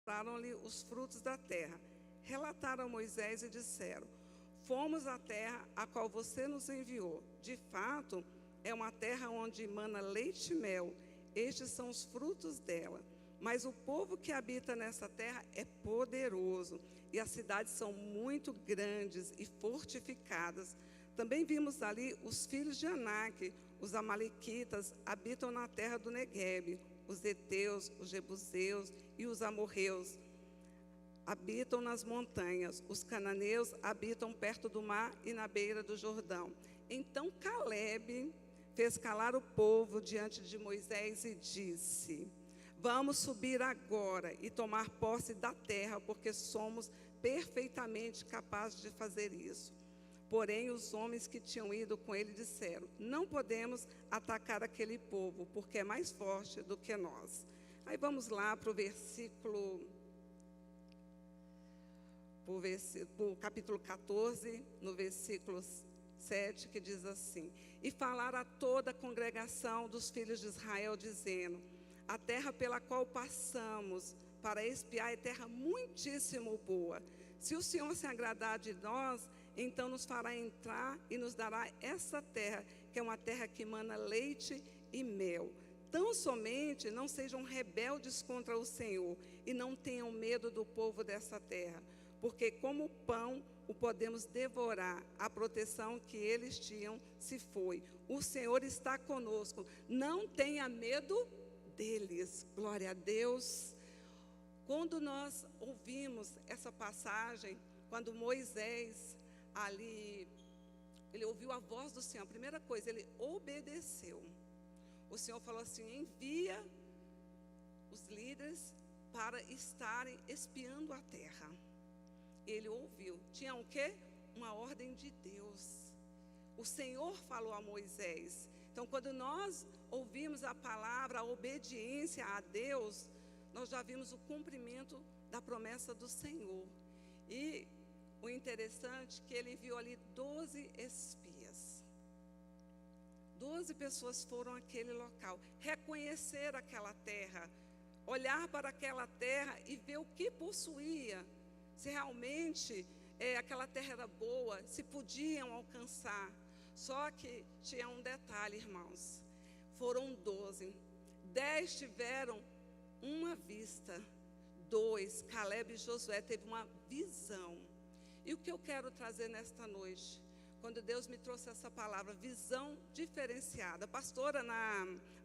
mostraram-lhe os frutos da terra. Relataram a Moisés e disseram: fomos à terra a qual você nos enviou. De fato, é uma terra onde mana leite e mel. Estes são os frutos dela. Mas o povo que habita nessa terra é poderoso, e as cidades são muito grandes e fortificadas. Também vimos ali os filhos de Anak, os amalequitas, habitam na terra do Neguebe. Os heteus, os jebuseus e os amorreus habitam nas montanhas. Os cananeus habitam perto do mar e na beira do Jordão. Então Calebe fez calar o povo diante de Moisés e disse: vamos subir agora e tomar posse da terra, porque somos perfeitamente capazes de fazer isso. Porém, os homens que tinham ido com ele disseram: não podemos atacar aquele povo, porque é mais forte do que nós. Aí vamos lá para o capítulo 14, no versículo 7, que diz assim: e falaram a toda a congregação dos filhos de Israel, dizendo: a terra pela qual passamos para espiar é terra muitíssimo boa. Se o Senhor se agradar de nós, então nos fará entrar e nos dará essa terra, que é uma terra que mana leite e mel. Tão somente não sejam rebeldes contra o Senhor e não tenham medo do povo dessa terra, porque como pão o podemos devorar. A proteção que eles tinham se foi. O Senhor está conosco. Não tenha medo deles. Glória a Deus. Quando nós ouvimos essa passagem, quando Moisés ali, ele ouviu a voz do Senhor, a primeira coisa, ele obedeceu. O Senhor falou assim: envia os líderes para estarem espiando a terra. Ele ouviu. Tinha o quê? Uma ordem de Deus. O Senhor falou a Moisés. Então, quando nós ouvimos a palavra, a obediência a Deus, nós já vimos o cumprimento da promessa do Senhor. E o interessante é que ele enviou ali 12 espias. 12 pessoas foram àquele local, reconhecer aquela terra, olhar para aquela terra e ver o que possuía, se realmente aquela terra era boa, se podiam alcançar. Só que tinha um detalhe, irmãos. Foram 12. 10 tiveram uma vista. 2, Calebe e Josué, teve uma visão. E o que eu quero trazer nesta noite, quando Deus me trouxe essa palavra, visão diferenciada. A pastora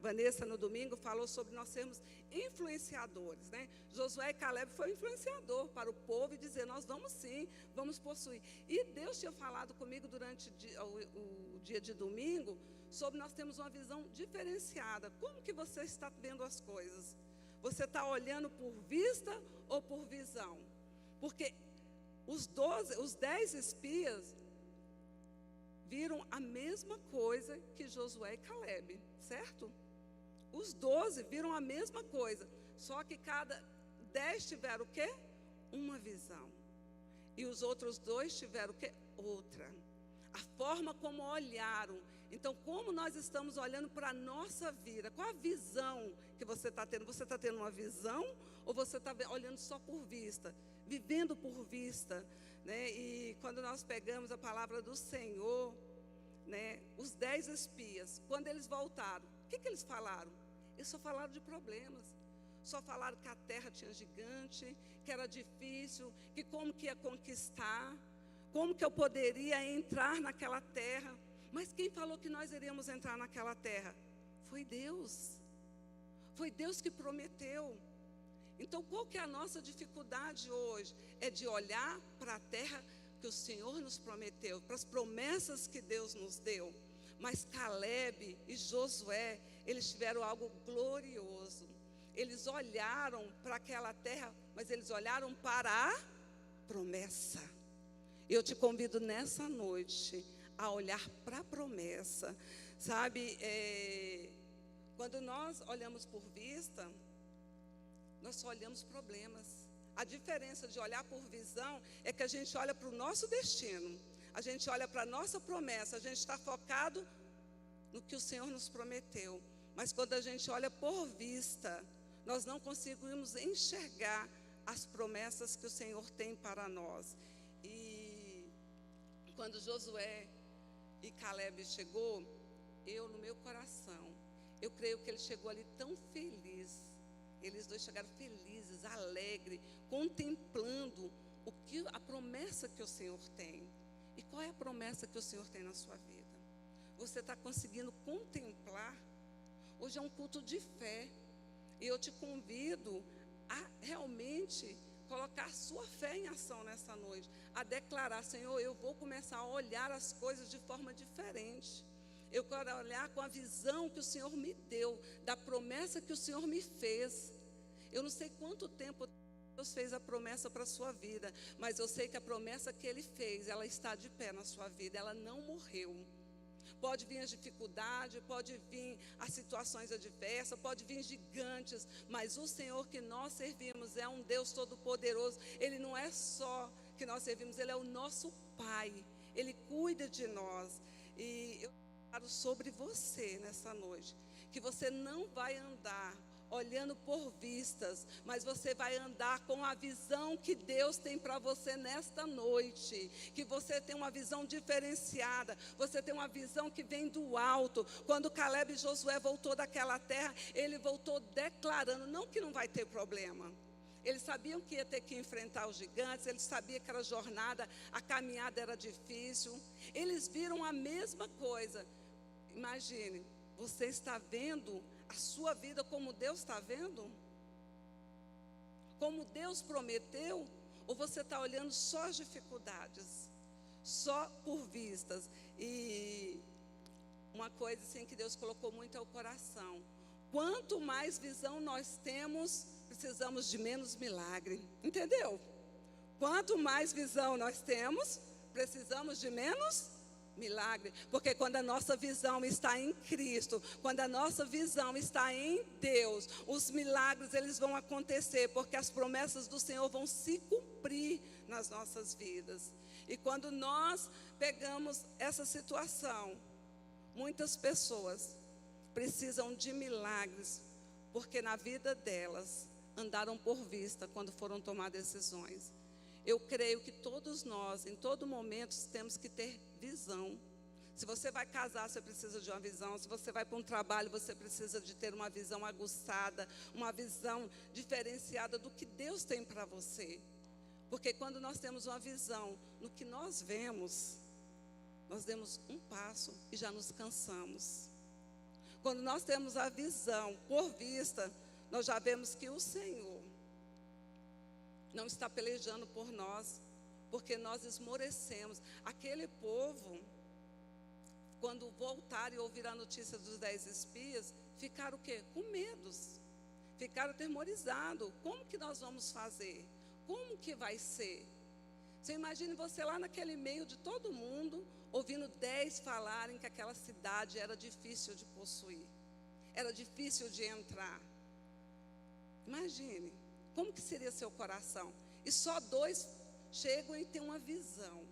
Vanessa, no domingo, falou sobre nós sermos influenciadores, né? Josué e Calebe foi influenciador para o povo e dizer: nós vamos sim, vamos possuir. E Deus tinha falado comigo durante o dia de domingo sobre nós termos uma visão diferenciada. Como que você está vendo as coisas? Você está olhando por vista ou por visão? Porque os 10 espias viram a mesma coisa que Josué e Calebe, certo? Os 12 viram a mesma coisa, só que 10 tiveram o quê? Uma visão. E os outros 2 tiveram o quê? Outra. A forma como olharam. Então, como nós estamos olhando para a nossa vida? Qual a visão que você está tendo? Você está tendo uma visão ou você está olhando só por vista? Vivendo por vista, né? E quando nós pegamos a palavra do Senhor, né? Os 10 espias, quando eles voltaram, o que eles falaram? Eles só falaram de problemas. Só falaram que a terra tinha gigante, que era difícil, que como que ia conquistar, como que eu poderia entrar naquela terra. Mas quem falou que nós iríamos entrar naquela terra? Foi Deus. Foi Deus que prometeu. Então, qual que é a nossa dificuldade hoje? É de olhar para a terra que o Senhor nos prometeu, para as promessas que Deus nos deu. Mas Calebe e Josué, eles tiveram algo glorioso. Eles olharam para aquela terra, mas eles olharam para a promessa. Eu te convido nessa noite a olhar para a promessa. Sabe, quando nós olhamos por vista, nós só olhamos problemas. A diferença de olhar por visão é que a gente olha para o nosso destino. A gente olha para a nossa promessa. A gente está focado no que o Senhor nos prometeu. Mas quando a gente olha por vista, nós não conseguimos enxergar as promessas que o Senhor tem para nós. E quando Josué e Caleb chegou, no meu coração, eu creio que ele chegou ali tão feliz. Eles dois chegaram felizes, alegres, contemplando a promessa que o Senhor tem. E qual é a promessa que o Senhor tem na sua vida? Você está conseguindo contemplar? Hoje é um culto de fé. E eu te convido a realmente colocar sua fé em ação nessa noite. A declarar: Senhor, eu vou começar a olhar as coisas de forma diferente. Eu quero olhar com a visão que o Senhor me deu, da promessa que o Senhor me fez. Eu não sei quanto tempo Deus fez a promessa para a sua vida, mas eu sei que a promessa que Ele fez, ela está de pé na sua vida, ela não morreu. Pode vir as dificuldades, pode vir as situações adversas, pode vir gigantes, mas o Senhor que nós servimos é um Deus todo-poderoso. Ele não é só que nós servimos, Ele é o nosso Pai, Ele cuida de nós. E eu falo sobre você nessa noite, que você não vai andar olhando por vistas, mas você vai andar com a visão que Deus tem para você nesta noite, que você tem uma visão diferenciada, você tem uma visão que vem do alto. Quando Caleb e Josué voltou daquela terra, ele voltou declarando, não que não vai ter problema, eles sabiam que ia ter que enfrentar os gigantes, eles sabiam que era jornada, a caminhada era difícil, eles viram a mesma coisa. Imagine, você está vendo a sua vida como Deus está vendo? Como Deus prometeu? Ou você está olhando só as dificuldades? Só por vistas? E uma coisa assim que Deus colocou muito é o coração. Quanto mais visão nós temos, precisamos de menos milagre. Entendeu? Quanto mais visão nós temos, precisamos de menos milagre, porque quando a nossa visão está em Cristo, quando a nossa visão está em Deus, os milagres eles vão acontecer, porque as promessas do Senhor vão se cumprir nas nossas vidas. E quando nós pegamos essa situação, muitas pessoas precisam de milagres, porque na vida delas andaram por vista quando foram tomar decisões. Eu creio que todos nós, em todo momento, temos que ter visão. Se você vai casar, você precisa de uma visão. Se você vai para um trabalho, você precisa de ter uma visão aguçada, uma visão diferenciada do que Deus tem para você. Porque quando nós temos uma visão no que nós vemos, nós demos um passo e já nos cansamos. Quando nós temos a visão por vista, nós já vemos que o Senhor não está pelejando por nós, porque nós esmorecemos. Aquele povo, quando voltaram e ouviram a notícia dos 10 espias, ficaram o quê? Com medos, ficaram atemorizados. Como que nós vamos fazer? Como que vai ser? Você imagine você lá naquele meio de todo mundo, ouvindo 10 falarem que aquela cidade era difícil de possuir, era difícil de entrar. Imagine. Como que seria seu coração? E só 2 chegam e têm uma visão.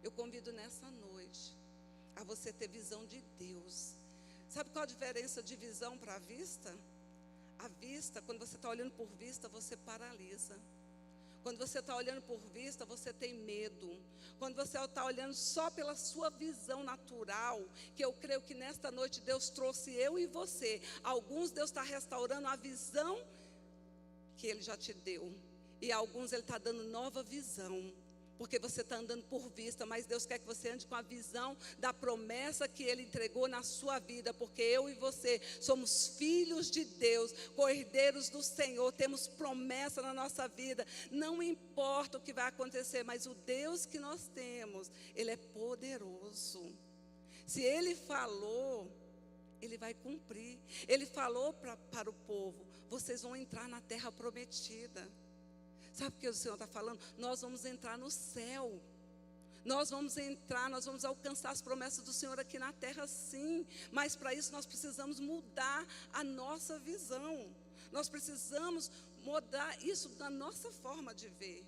Eu convido nessa noite a você ter visão de Deus. Sabe qual a diferença de visão para a vista? A vista, quando você está olhando por vista, você paralisa. Quando você está olhando por vista, você tem medo. Quando você está olhando só pela sua visão natural, que eu creio que nesta noite Deus trouxe eu e você. Alguns Deus está restaurando a visão que Ele já te deu, e alguns Ele está dando nova visão, porque você está andando por vista, mas Deus quer que você ande com a visão da promessa que Ele entregou na sua vida, porque eu e você somos filhos de Deus, cordeiros do Senhor, temos promessa na nossa vida, não importa o que vai acontecer, mas o Deus que nós temos, Ele é poderoso. Se Ele falou, Ele vai cumprir. Ele falou para o povo: vocês vão entrar na terra prometida. Sabe o que o Senhor está falando? Nós vamos entrar no céu. Nós vamos entrar, nós vamos alcançar as promessas do Senhor aqui na terra, sim. Mas para isso nós precisamos mudar a nossa visão. Nós precisamos mudar isso na nossa forma de ver.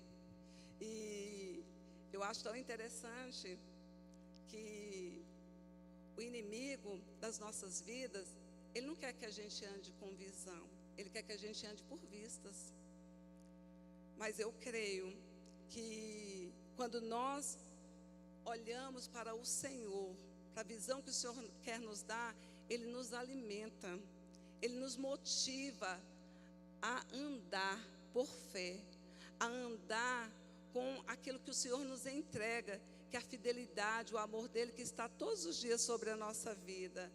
E eu acho tão interessante que o inimigo das nossas vidas, ele não quer que a gente ande com visão. Ele quer que a gente ande por vistas. Mas eu creio que quando nós olhamos para o Senhor, para a visão que o Senhor quer nos dar, Ele nos alimenta, Ele nos motiva a andar por fé, a andar com aquilo que o Senhor nos entrega, que é a fidelidade, o amor dEle que está todos os dias sobre a nossa vida.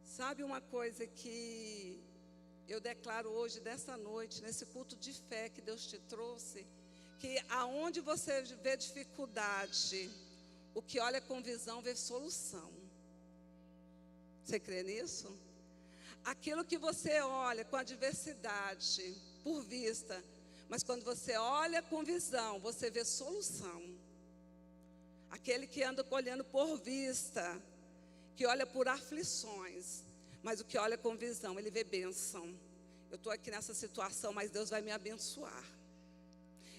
Sabe uma coisa que eu declaro hoje, dessa noite, nesse culto de fé que Deus te trouxe, que aonde você vê dificuldade, o que olha com visão vê solução. Você crê nisso? Aquilo que você olha com adversidade, por vista, mas quando você olha com visão, você vê solução. Aquele que anda olhando por vista, que olha por aflições, mas o que olha com visão, ele vê bênção. Eu estou aqui nessa situação, mas Deus vai me abençoar.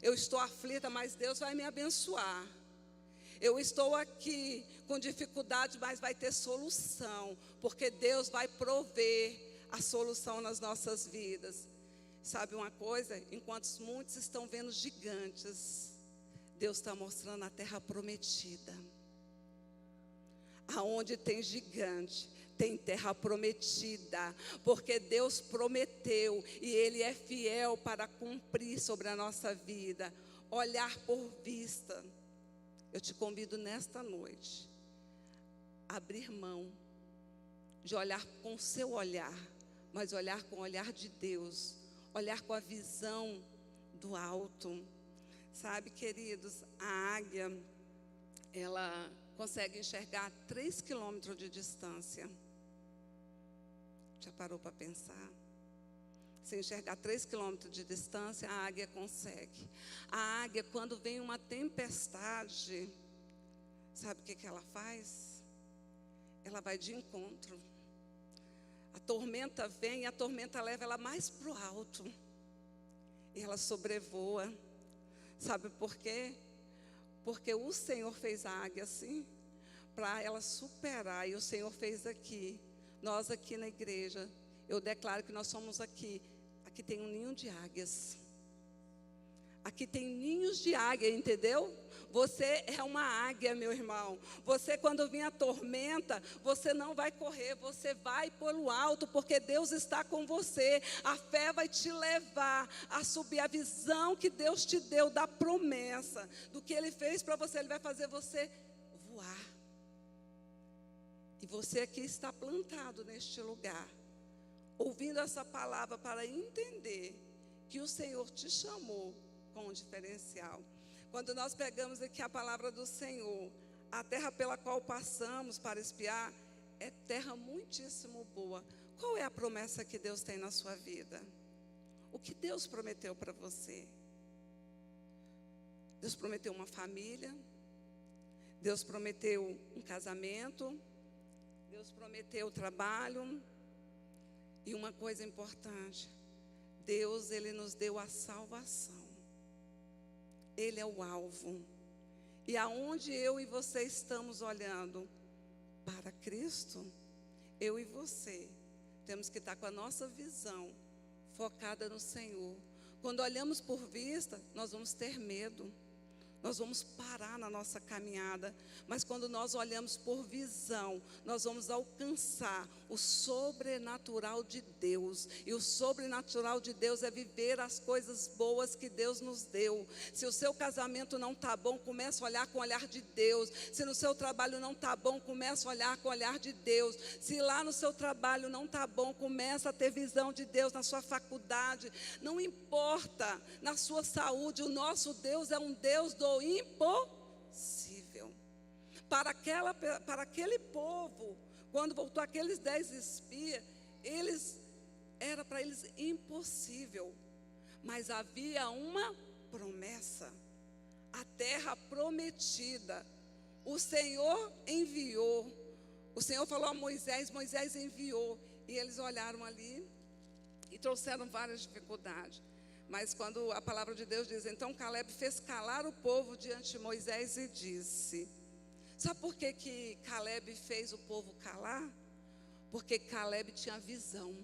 Eu estou aflita, mas Deus vai me abençoar. Eu estou aqui com dificuldade, mas vai ter solução, porque Deus vai prover a solução nas nossas vidas. Sabe uma coisa? Enquanto muitos estão vendo gigantes, Deus está mostrando a terra prometida. Aonde tem gigante, tem terra prometida, porque Deus prometeu e Ele é fiel para cumprir sobre a nossa vida. Olhar por vista. Eu te convido nesta noite a abrir mão de olhar com o seu olhar, mas olhar com o olhar de Deus, olhar com a visão do alto. Sabe, queridos, a águia, ela consegue enxergar 3 quilômetros de distância. Já parou para pensar? Se enxergar 3 quilômetros de distância, a águia consegue. A águia, quando vem uma tempestade, sabe o que ela faz? Ela vai de encontro. A tormenta vem e a tormenta leva ela mais para o alto. E ela sobrevoa. Sabe por quê? Porque o Senhor fez a águia assim, para ela superar. E o Senhor fez aqui. Nós aqui na igreja, eu declaro que nós somos aqui. Aqui tem um ninho de águias. Aqui tem ninhos de águia, entendeu? Você é uma águia, meu irmão. Você, quando vir a tormenta, você não vai correr, você vai pelo alto, porque Deus está com você. A fé vai te levar a subir. A visão que Deus te deu da promessa, do que Ele fez para você, Ele vai fazer você voar. E você aqui está plantado neste lugar, ouvindo essa palavra para entender que o Senhor te chamou com um diferencial. Quando nós pegamos aqui a palavra do Senhor, a terra pela qual passamos para espiar é terra muitíssimo boa. Qual é a promessa que Deus tem na sua vida? O que Deus prometeu para você? Deus prometeu uma família, Deus prometeu um casamento, Deus prometeu trabalho. E uma coisa importante, Deus, Ele nos deu a salvação. Ele é o alvo. E aonde eu e você estamos olhando? Para Cristo. Eu e você temos que estar com a nossa visão focada no Senhor. Quando olhamos por vista, nós vamos ter medo. Nós vamos parar na nossa caminhada, mas quando nós olhamos por visão, nós vamos alcançar o sobrenatural de Deus. E o sobrenatural de Deus é viver as coisas boas que Deus nos deu. Se o seu casamento não está bom, comece a olhar com o olhar de Deus. Se no seu trabalho não está bom, comece a olhar com o olhar de Deus. Se lá no seu trabalho não está bom, comece a ter visão de Deus na sua faculdade. Não importa, na sua saúde, o nosso Deus é um Deus do impossível. Para aquele povo, quando voltou aqueles 10 espias, era para eles impossível, mas havia uma promessa, a terra prometida. O Senhor enviou, o Senhor falou a Moisés, Moisés enviou, e eles olharam ali e trouxeram várias dificuldades. Mas quando a palavra de Deus diz, então Caleb fez calar o povo diante de Moisés e disse. Sabe por que Caleb fez o povo calar? Porque Caleb tinha visão.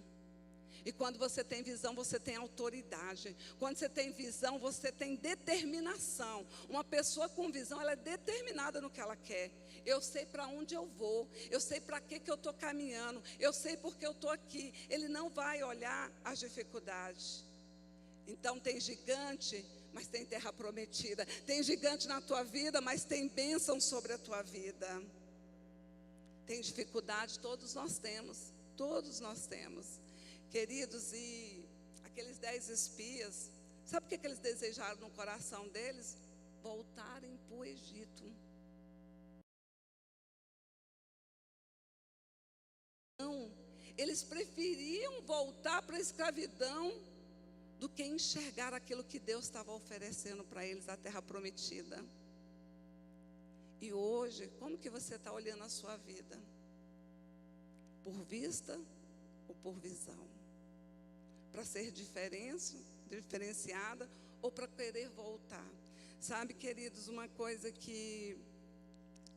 E quando você tem visão, você tem autoridade. Quando você tem visão, você tem determinação. Uma pessoa com visão, ela é determinada no que ela quer. Eu sei para onde eu vou. Eu sei para que eu estou caminhando. Eu sei porque eu estou aqui. Ele não vai olhar as dificuldades. Então tem gigante, mas tem terra prometida. Tem gigante na tua vida, mas tem bênção sobre a tua vida. Tem dificuldade, todos nós temos. Todos nós temos. Queridos, e aqueles 10 espias, sabe o que eles desejaram no coração deles? Voltarem para o Egito. Não, eles preferiam voltar para a escravidão do que enxergar aquilo que Deus estava oferecendo para eles, a terra prometida. E hoje, como que você está olhando a sua vida? Por vista ou por visão? Para ser diferenciada ou para querer voltar? Sabe, queridos, uma coisa que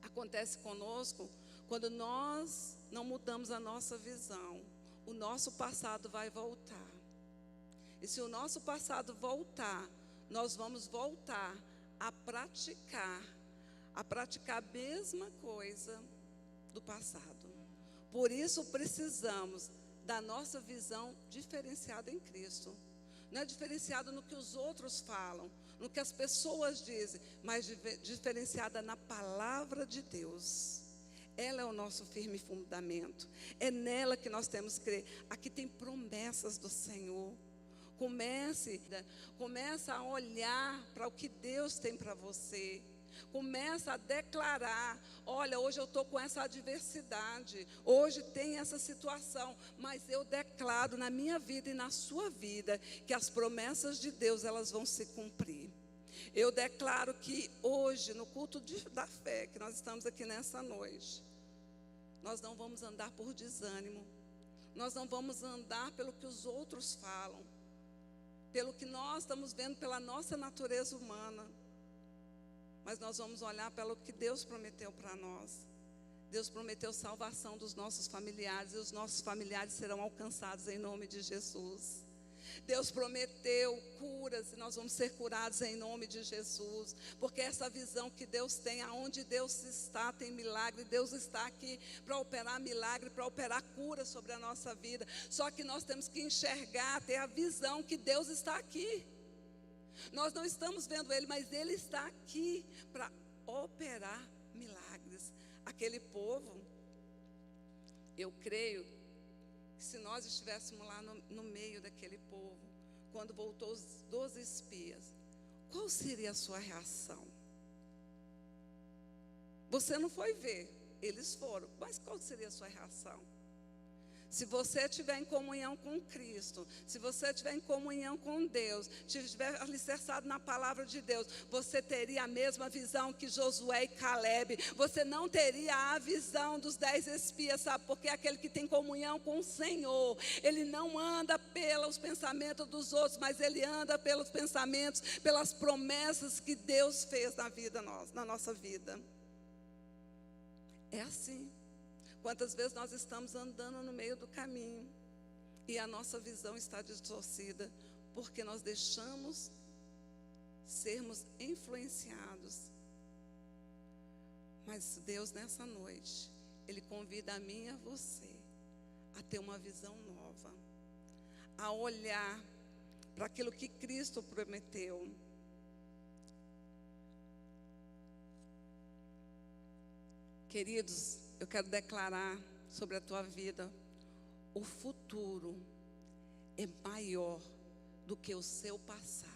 acontece conosco, quando nós não mudamos a nossa visão, o nosso passado vai voltar. E se o nosso passado voltar, nós vamos voltar a praticar a mesma coisa do passado. Por isso precisamos da nossa visão diferenciada em Cristo. Não é diferenciada no que os outros falam, no que as pessoas dizem, mas diferenciada na palavra de Deus. Ela é o nosso firme fundamento. É nela que nós temos que crer. Aqui tem promessas do Senhor. Começa a olhar para o que Deus tem para você. Começa a declarar: olha, hoje eu estou com essa adversidade, hoje tem essa situação, mas eu declaro na minha vida e na sua vida que as promessas de Deus, elas vão se cumprir. Eu declaro que hoje, no culto da fé, que nós estamos aqui nessa noite, nós não vamos andar por desânimo, nós não vamos andar pelo que os outros falam, pelo que nós estamos vendo pela nossa natureza humana, mas nós vamos olhar pelo que Deus prometeu para nós. Deus prometeu salvação dos nossos familiares, e os nossos familiares serão alcançados em nome de Jesus. Deus prometeu curas, e nós vamos ser curados em nome de Jesus, porque essa visão que Deus tem, aonde Deus está, tem milagre. Deus está aqui para operar milagre, para operar cura sobre a nossa vida. Só que nós temos que enxergar, ter a visão que Deus está aqui. Nós não estamos vendo Ele, mas Ele está aqui para operar milagres. Aquele povo, eu creio que se nós estivéssemos lá no meio daquele povo, quando voltou os 12 espias, qual seria a sua reação? Você não foi ver, eles foram, mas qual seria a sua reação? Se você estiver em comunhão com Cristo, se você estiver em comunhão com Deus, estiver alicerçado na palavra de Deus, você teria a mesma visão que Josué e Caleb. Você não teria a visão dos 10 espias, sabe? Porque aquele que tem comunhão com o Senhor, ele não anda pelos pensamentos dos outros, mas ele anda pelos pensamentos, pelas promessas que Deus fez na nossa vida. É assim. Quantas vezes nós estamos andando no meio do caminho e a nossa visão está distorcida, porque nós deixamos sermos influenciados. Mas Deus, nessa noite, Ele convida a mim e a você a ter uma visão nova, a olhar para aquilo que Cristo prometeu. Queridos, eu quero declarar sobre a tua vida: o futuro é maior do que o seu passado.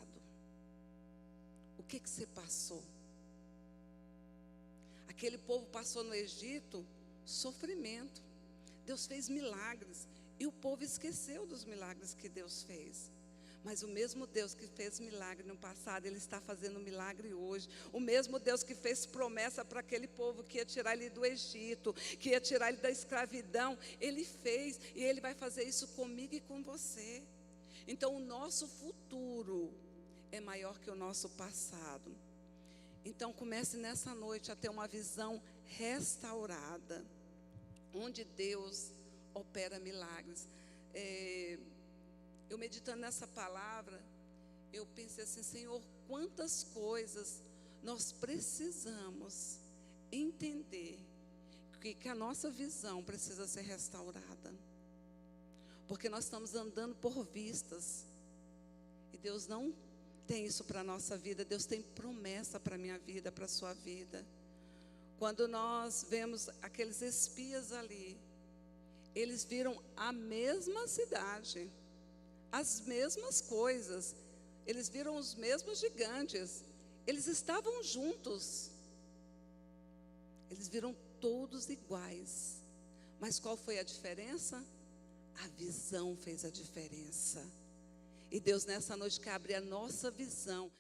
O que você passou? Aquele povo passou no Egito sofrimento. Deus fez milagres e o povo esqueceu dos milagres que Deus fez. Mas o mesmo Deus que fez milagre no passado, Ele está fazendo milagre hoje. O mesmo Deus que fez promessa para aquele povo que ia tirar ele do Egito, que ia tirar ele da escravidão, Ele fez, e Ele vai fazer isso comigo e com você. Então o nosso futuro é maior que o nosso passado. Então comece nessa noite a ter uma visão restaurada, onde Deus opera milagres. eu meditando nessa palavra, eu pensei assim, Senhor, quantas coisas nós precisamos entender que a nossa visão precisa ser restaurada. Porque nós estamos andando por vistas. E Deus não tem isso para a nossa vida. Deus tem promessa para a minha vida, para a sua vida. Quando nós vemos aqueles espias ali, eles viram a mesma cidade, as mesmas coisas, eles viram os mesmos gigantes, eles estavam juntos, eles viram todos iguais, mas qual foi a diferença? A visão fez a diferença. E Deus nessa noite quer abrir a nossa visão,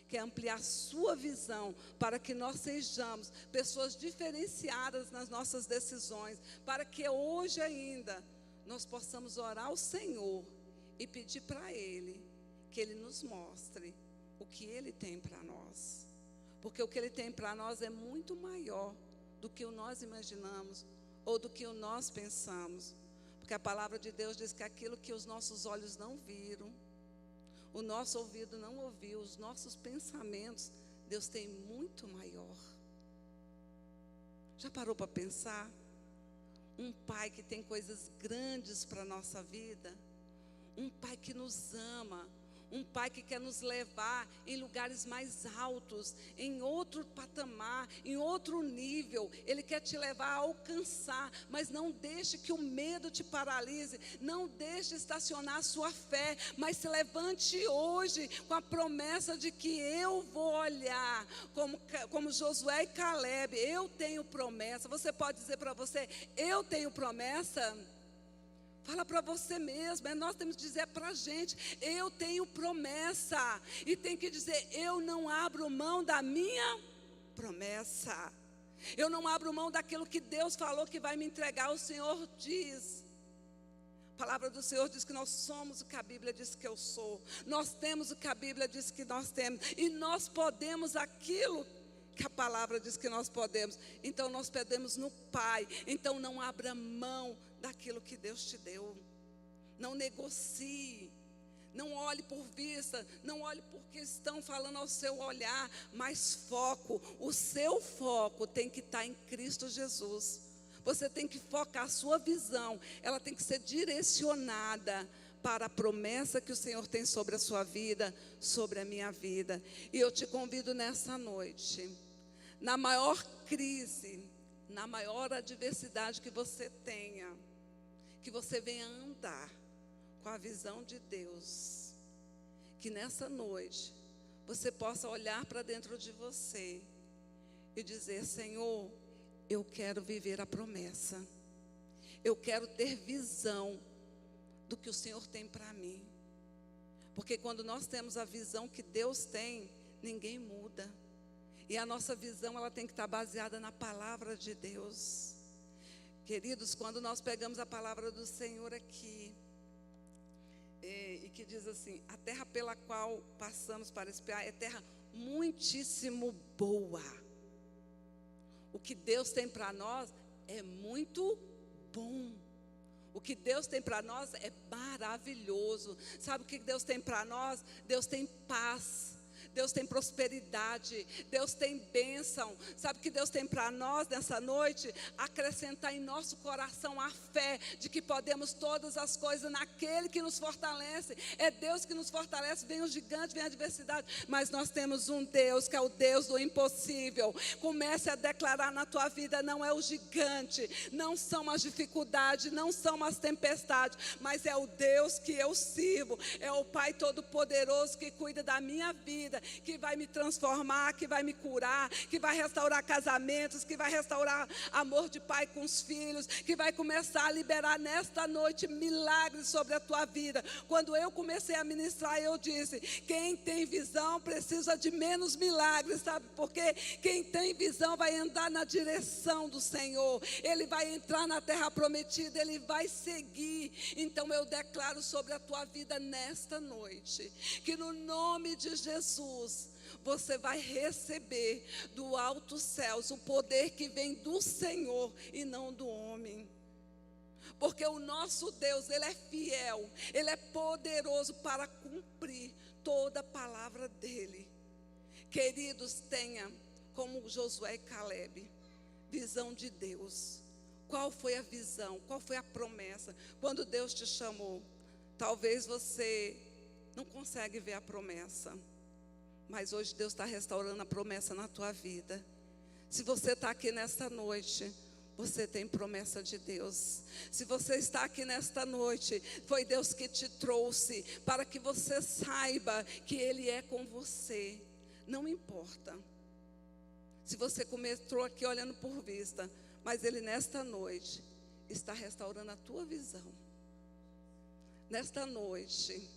quer ampliar a sua visão, para que nós sejamos pessoas diferenciadas nas nossas decisões, para que hoje ainda nós possamos orar ao Senhor e pedir para Ele que Ele nos mostre o que Ele tem para nós, porque o que Ele tem para nós é muito maior do que o nós imaginamos ou do que o nós pensamos, porque a palavra de Deus diz que aquilo que os nossos olhos não viram, o nosso ouvido não ouviu, os nossos pensamentos, Deus tem muito maior. Já parou para pensar? Um pai que tem coisas grandes para a nossa vida, um pai que nos ama, um pai que quer nos levar em lugares mais altos, em outro patamar, em outro nível. Ele quer te levar a alcançar, mas não deixe que o medo te paralise, não deixe estacionar a sua fé, mas se levante hoje com a promessa de que eu vou olhar, como Josué e Caleb, eu tenho promessa. Você pode dizer para você, eu tenho promessa? Fala para você mesmo, nós temos que dizer para a gente, eu tenho promessa, e tem que dizer, eu não abro mão da minha promessa, eu não abro mão daquilo que Deus falou que vai me entregar. O Senhor diz, a palavra do Senhor diz que nós somos o que a Bíblia diz que eu sou, nós temos o que a Bíblia diz que nós temos, e nós podemos aquilo que a palavra diz que nós podemos. Então nós pedimos no Pai, então não abra mão daquilo que Deus te deu, não negocie, não olhe por vista, não olhe porque estão falando ao seu olhar, mas foco, o seu foco tem que estar em Cristo Jesus. Você tem que focar a sua visão, ela tem que ser direcionada para a promessa que o Senhor tem sobre a sua vida, sobre a minha vida. E eu te convido nessa noite, na maior crise, na maior adversidade que você tenha, que você venha andar com a visão de Deus, que nessa noite você possa olhar para dentro de você e dizer, Senhor, eu quero viver a promessa, eu quero ter visão do que o Senhor tem para mim, porque quando nós temos a visão que Deus tem, ninguém muda, e a nossa visão ela tem que estar baseada na palavra de Deus. Queridos, quando nós pegamos a palavra do Senhor aqui, e que diz assim, a terra pela qual passamos para espiar é terra muitíssimo boa. O que Deus tem para nós é muito bom. O que Deus tem para nós é maravilhoso. Sabe o que Deus tem para nós? Deus tem paz. Deus tem prosperidade, Deus tem bênção. Sabe o que Deus tem para nós nessa noite? Acrescentar em nosso coração a fé de que podemos todas as coisas naquele que nos fortalece. É Deus que nos fortalece, vem o gigante, vem a adversidade, mas nós temos um Deus que é o Deus do impossível. Comece a declarar na tua vida, não é o gigante, não são as dificuldades, não são as tempestades, mas é o Deus que eu sirvo, é o Pai Todo-Poderoso que cuida da minha vida, que vai me transformar, que vai me curar, que vai restaurar casamentos, que vai restaurar amor de pai com os filhos, que vai começar a liberar nesta noite milagres sobre a tua vida. Quando eu comecei a ministrar, eu disse, quem tem visão precisa de menos milagres, sabe? Porque quem tem visão vai andar na direção do Senhor, ele vai entrar na terra prometida, ele vai seguir. Então eu declaro sobre a tua vida nesta noite, que no nome de Jesus, você vai receber do alto céus o poder que vem do Senhor e não do homem. Porque porque o nosso Deus, Ele é fiel, Ele é poderoso para cumprir toda a palavra dEle. Queridos, tenha como Josué e Caleb, visão de Deus. Qual foi a visão? Qual foi a promessa? Quando Deus te chamou, talvez você não consegue ver a promessa, mas hoje Deus está restaurando a promessa na tua vida. Se você está aqui nesta noite, você tem promessa de Deus. Se você está aqui nesta noite, foi Deus que te trouxe, para que você saiba que Ele é com você. Não importa se você começou aqui olhando por vista, mas Ele nesta noite está restaurando a tua visão. Nesta noite,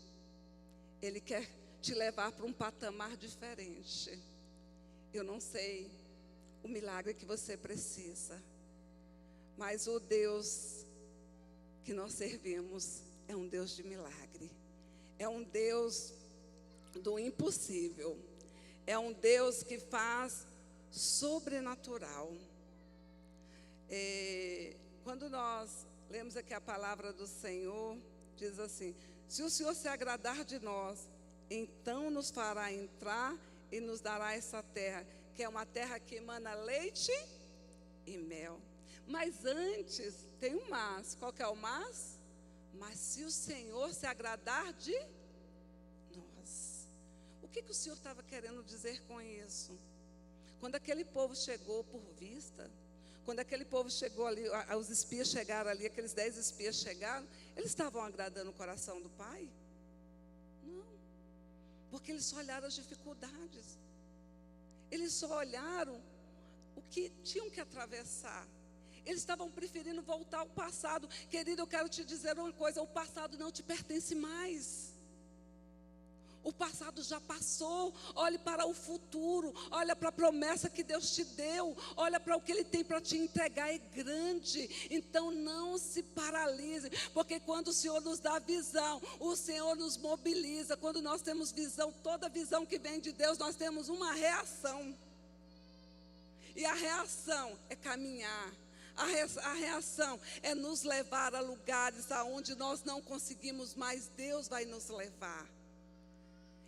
Ele quer te levar para um patamar diferente. Eu não sei o milagre que você precisa, mas o Deus que nós servimos é um Deus de milagre. É um Deus do impossível. É um Deus que faz sobrenatural. Quando nós lemos aqui a palavra do Senhor, diz assim: se o Senhor se agradar de nós, então nos fará entrar e nos dará essa terra, que é uma terra que emana leite e mel. Mas antes, tem um mas. Qual que é o mas? Mas se o Senhor se agradar de nós. O que o Senhor estava querendo dizer com isso? Quando aquele povo chegou por vista, quando aquele povo chegou ali, os espias chegaram ali, aqueles 10 espias chegaram, eles estavam agradando o coração do Pai? Não, porque eles só olharam as dificuldades, eles só olharam o que tinham que atravessar. Eles estavam preferindo voltar ao passado. Querido, eu quero te dizer uma coisa: o passado não te pertence mais. O passado já passou. Olhe para o futuro, olha para a promessa que Deus te deu, olha para o que Ele tem para te entregar, é grande. Então não se paralise, porque quando o Senhor nos dá visão, o Senhor nos mobiliza. Quando nós temos visão, toda visão que vem de Deus, nós temos uma reação. E a reação é caminhar. A reação é nos levar a lugares aonde nós não conseguimos mais. Deus vai nos levar.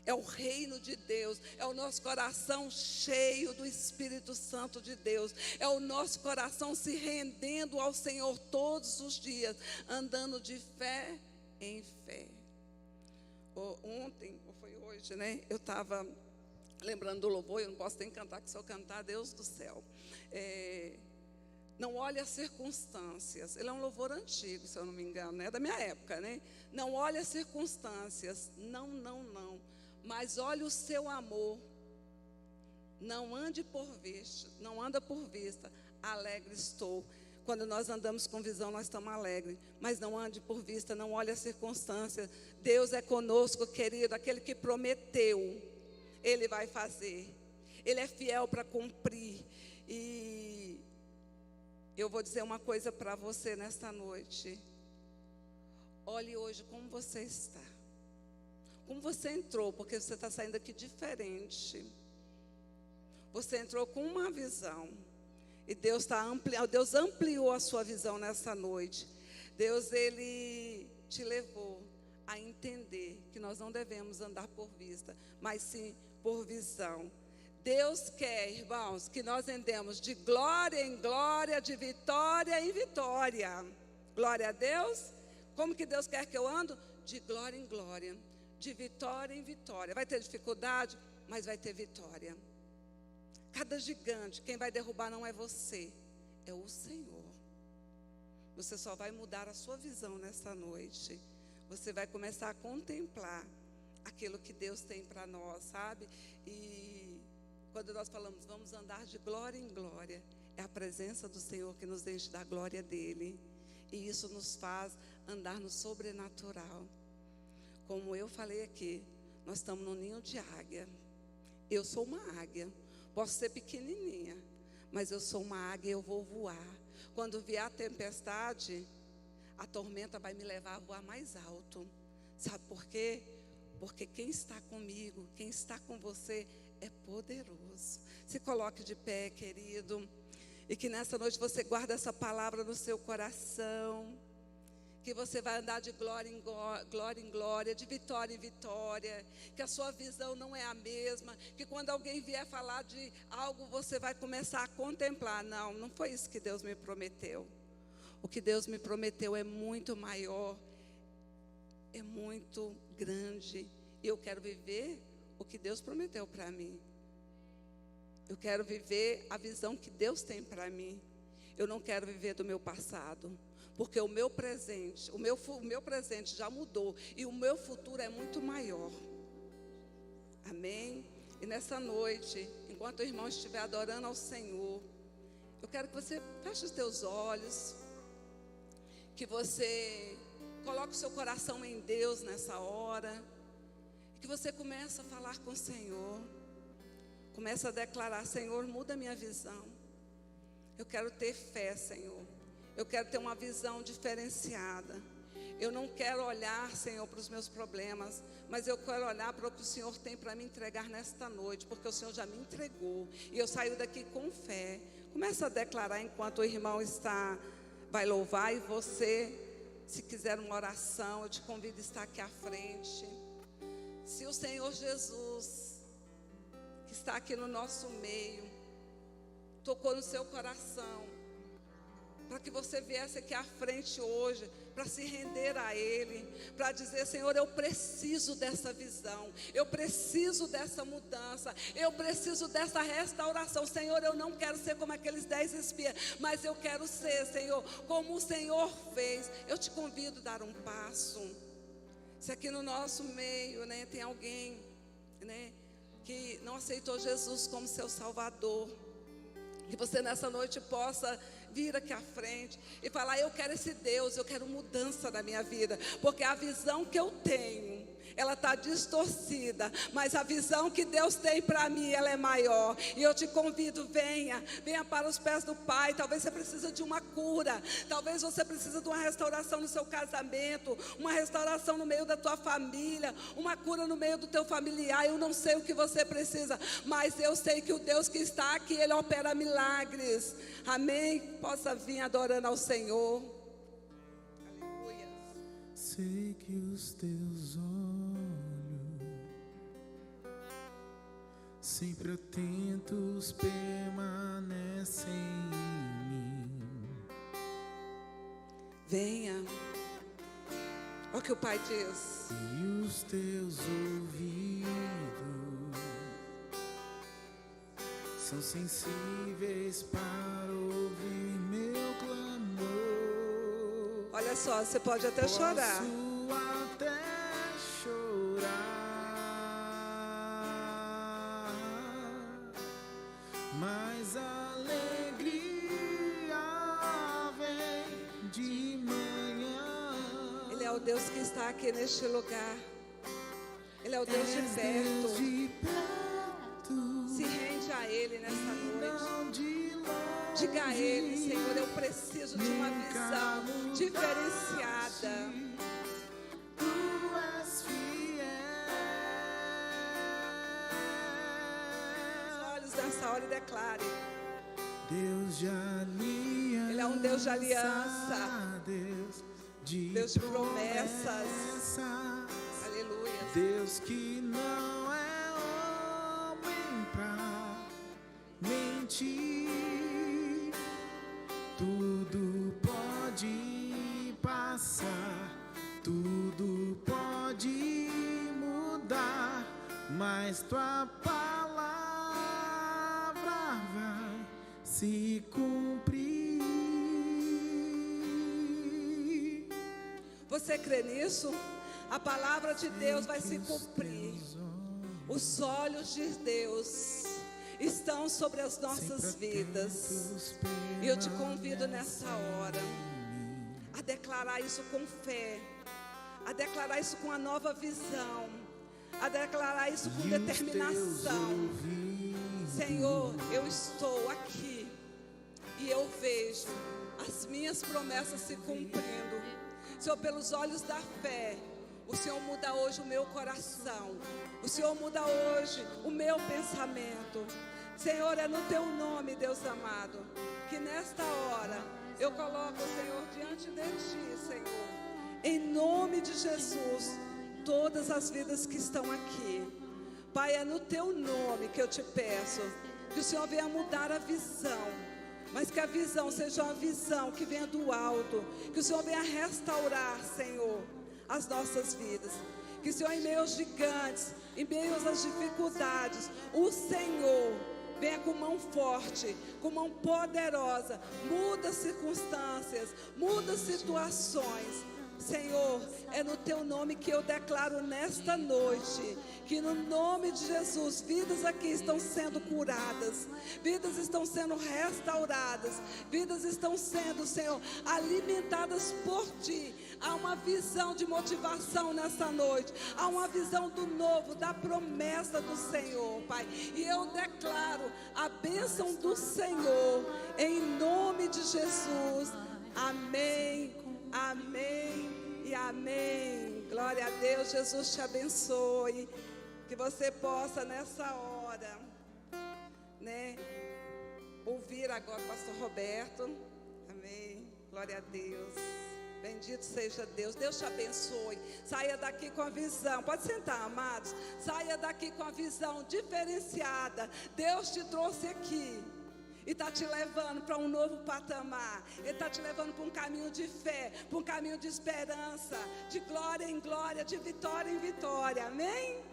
É o reino de Deus, é o nosso coração cheio do Espírito Santo de Deus, é o nosso coração se rendendo ao Senhor todos os dias, andando de fé em fé. Ontem, ou foi hoje, né? Eu estava lembrando do louvor, eu não posso nem cantar, que se eu cantar, Deus do céu. Não olhe as circunstâncias. Ele é um louvor antigo, se eu não me engano, né? Da minha época, né? Não olhe as circunstâncias. Não. Mas olhe o seu amor. Não ande por vista. Não anda por vista. Alegre estou. Quando nós andamos com visão, nós estamos alegres. Mas não ande por vista. Não olhe as circunstâncias. Deus é conosco, querido. Aquele que prometeu, Ele vai fazer. Ele é fiel para cumprir. E eu vou dizer uma coisa para você nesta noite. Olhe hoje como você está. Como você entrou, porque você está saindo aqui diferente. Você entrou com uma visão. E Deus ampliou a sua visão nessa noite. Deus, Ele te levou a entender que nós não devemos andar por vista, mas sim por visão. Deus quer, irmãos, que nós andemos de glória em glória, de vitória em vitória. Glória a Deus. Como que Deus quer que eu ando? De glória em glória, de vitória em vitória. Vai ter dificuldade, mas vai ter vitória. Cada gigante, quem vai derrubar não é você, é o Senhor. Você só vai mudar a sua visão nessa noite. Você vai começar a contemplar aquilo que Deus tem para nós, sabe? E quando nós falamos, vamos andar de glória em glória, é a presença do Senhor que nos enche da glória dEle. E isso nos faz andar no sobrenatural. Como eu falei aqui, nós estamos no ninho de águia. Eu sou uma águia. Posso ser pequenininha, mas eu sou uma águia e eu vou voar. Quando vier a tempestade, a tormenta vai me levar a voar mais alto. Sabe por quê? Porque quem está comigo, quem está com você é poderoso. Se coloque de pé, querido. E que nessa noite você guarde essa palavra no seu coração. que você vai andar de glória em glória, de vitória em vitória, que a sua visão não é a mesma, que quando alguém vier falar de algo, você vai começar a contemplar. Não, não foi isso que Deus me prometeu. O que Deus me prometeu é muito maior, é muito grande, e eu quero viver o que Deus prometeu para mim. Eu quero viver a visão que Deus tem para mim. Eu não quero viver do meu passado, porque o meu presente já mudou e o meu futuro é muito maior. Amém? E nessa noite, enquanto o irmão estiver adorando ao Senhor, eu quero que você feche os teus olhos, que você coloque o seu coração em Deus nessa hora, que você comece a falar com o Senhor, comece a declarar: Senhor, muda a minha visão. Eu quero ter fé, Senhor. Eu quero ter uma visão diferenciada. Eu não quero olhar, Senhor, para os meus problemas, mas eu quero olhar para o que o Senhor tem para me entregar nesta noite, porque o Senhor já me entregou e eu saio daqui com fé. Começa a declarar enquanto o irmão vai louvar, e você, se quiser uma oração, eu te convido a estar aqui à frente. Se o Senhor Jesus, que está aqui no nosso meio, tocou no seu coração, para que você viesse aqui à frente hoje, para se render a Ele, para dizer: Senhor, eu preciso dessa visão, eu preciso dessa mudança, eu preciso dessa restauração. Senhor, eu não quero ser como aqueles 10 espias, mas eu quero ser, Senhor, como o Senhor fez. Eu te convido a dar um passo. Se aqui no nosso meio, né, tem alguém, né, que não aceitou Jesus como seu Salvador, que você nessa noite possa vir aqui à frente e falar: eu quero esse Deus, eu quero mudança na minha vida, porque a visão que eu tenho, ela está distorcida, mas a visão que Deus tem para mim, ela é maior. E eu te convido, venha para os pés do Pai. Talvez você precise de uma cura, talvez você precise de uma restauração no seu casamento, uma restauração no meio da tua família, uma cura no meio do teu familiar. Eu não sei o que você precisa, mas eu sei que o Deus que está aqui, Ele opera milagres. Amém? Possa vir adorando ao Senhor. Aleluia. Sei que os teus olhos sempre atentos permanecem em mim. Venha. Olha o que o Pai diz. E os teus ouvidos são sensíveis para ouvir meu clamor. Olha só, você pode até chorar. Posso até chorar, mas a alegria vem de manhã. Ele é o Deus que está aqui neste lugar. Ele é o Deus de perto. Se rende a Ele nessa noite. Diga a Ele: Senhor, eu preciso de uma visão diferenciada. Tu és fiel. Os olhos nessa hora e declare: Deus de aliança. Ele é um Deus de aliança. Deus de promessas. Aleluia. Deus que não é homem pra mentir. Tudo pode passar, tudo pode mudar, mas tua palavra vai se cumprir. Você crê nisso? A palavra de Deus vai se cumprir. Os olhos de Deus estão sobre as nossas vidas. E eu te convido nessa hora a declarar isso com fé, a declarar isso com a nova visão, a declarar isso com determinação. Senhor, eu estou aqui e eu vejo as minhas promessas se cumprindo. Senhor, pelos olhos da fé, o Senhor muda hoje o meu coração. O Senhor muda hoje o meu pensamento. Senhor, é no teu nome, Deus amado, que nesta hora eu coloco o Senhor diante de ti, Senhor. de Jesus, todas as vidas que estão aqui. Pai, é no teu nome que eu te peço, que o Senhor venha mudar a visão, mas que a visão seja uma visão que venha do alto, que o Senhor venha restaurar, Senhor, as nossas vidas. Que o Senhor, em meio aos gigantes, em meio às dificuldades, o Senhor venha com mão forte, com mão poderosa, muda circunstâncias, muda situações. Senhor, é no teu nome que eu declaro nesta noite, que no nome de Jesus, vidas aqui estão sendo curadas, vidas estão sendo restauradas, vidas estão sendo, Senhor, alimentadas por Ti. Há uma visão de motivação nessa noite, há uma visão do novo, da promessa do Senhor, Pai. E eu declaro a bênção do Senhor, em nome de Jesus. Amém, amém e amém. Glória a Deus. Jesus te abençoe. Que você possa nessa hora, ouvir agora o pastor Roberto. Amém. Glória a Deus. Bendito seja Deus. Deus te abençoe. Saia daqui com a visão. Pode sentar, amados. Saia daqui com a visão diferenciada. Deus te trouxe aqui e está te levando para um novo patamar. Ele está te levando para um caminho de fé, para um caminho de esperança, de glória em glória, de vitória em vitória. Amém?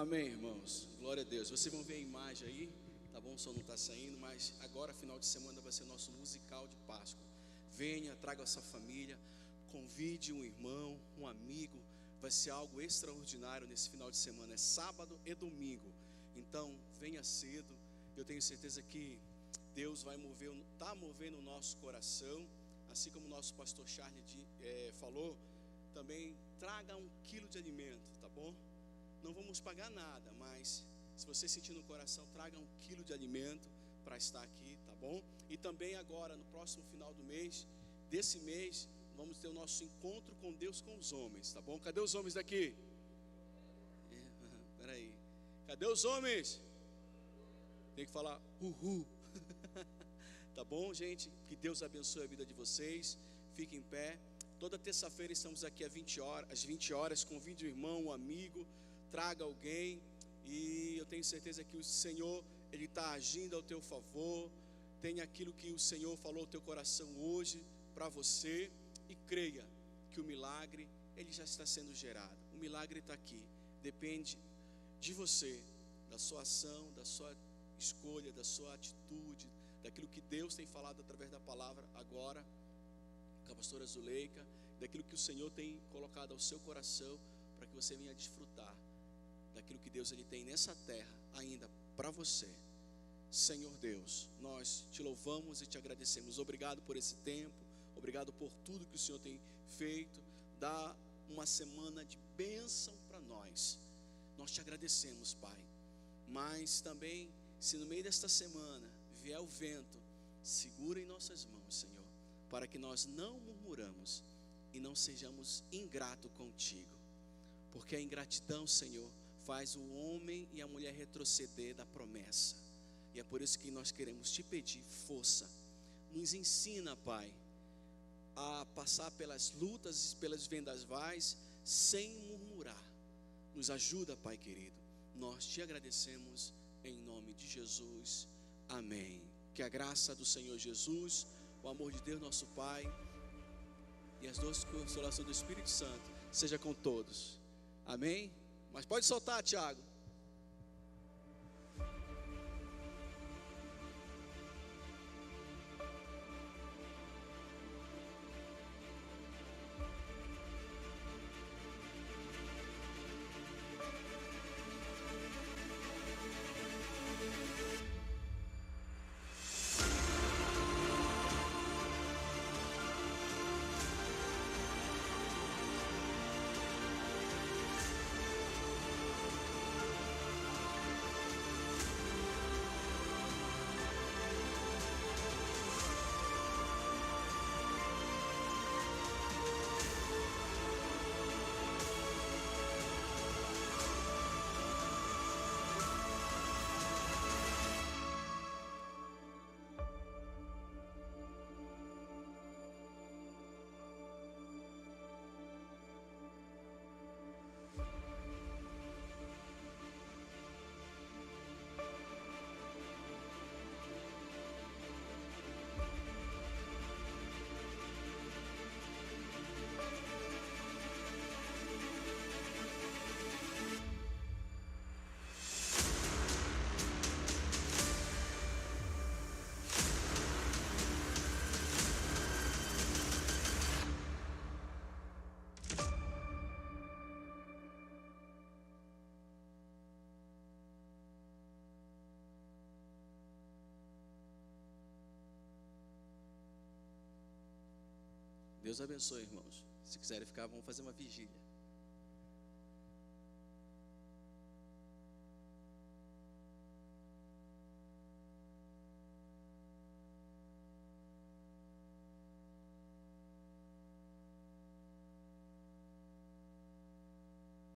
Amém, irmãos. Glória a Deus. Vocês vão ver a imagem aí, tá bom? O som não está saindo, mas agora, final de semana, vai ser nosso musical de Páscoa. Venha, traga a sua família, convide um irmão, um amigo. Vai ser algo extraordinário nesse final de semana. É sábado e domingo. Então, venha cedo. Eu tenho certeza que Deus vai mover, está movendo o nosso coração. Assim como o nosso pastor Charlie falou, também traga 1 quilo de alimento, tá bom? Não vamos pagar nada, mas se você sentir no coração, traga 1 quilo de alimento para estar aqui, tá bom? E também agora, no próximo final do mês, desse mês, vamos ter o nosso encontro com Deus com os homens, tá bom? Cadê os homens daqui? Peraí, cadê os homens? Tem que falar uhul. Tá bom, gente? Que Deus abençoe a vida de vocês. Fiquem em pé. Toda terça-feira estamos aqui às 20 horas. Convide o irmão, um amigo, traga alguém. E eu tenho certeza que o Senhor, Ele está agindo ao teu favor. Tem aquilo que o Senhor falou ao teu coração hoje para você. E creia que o milagre, ele já está sendo gerado. O milagre está aqui. Depende de você, da sua ação, da sua escolha, da sua atitude, daquilo que Deus tem falado através da palavra agora, com a pastora Zuleika, daquilo que o Senhor tem colocado ao seu coração, para que você venha desfrutar daquilo que Deus ele tem nessa terra ainda para você. Senhor Deus, nós te louvamos e te agradecemos. Obrigado por esse tempo, obrigado por tudo que o Senhor tem feito. Dá uma semana de bênção para nós. Nós te agradecemos, Pai. Mas também, se no meio desta semana vier o vento, segura em nossas mãos, Senhor, para que nós não murmuramos e não sejamos ingratos contigo, porque a ingratidão, Senhor, faz o homem e a mulher retroceder da promessa. E é por isso que nós queremos te pedir força. Nos ensina, Pai, a passar pelas lutas e pelas vendavais sem murmurar. Nos ajuda, Pai querido. Nós te agradecemos em nome de Jesus. Amém. Que a graça do Senhor Jesus, o amor de Deus nosso Pai e as doces consolações do Espírito Santo seja com todos. Amém? Mas pode soltar, Tiago. Deus abençoe, irmãos. Se quiserem ficar, vamos fazer uma vigília.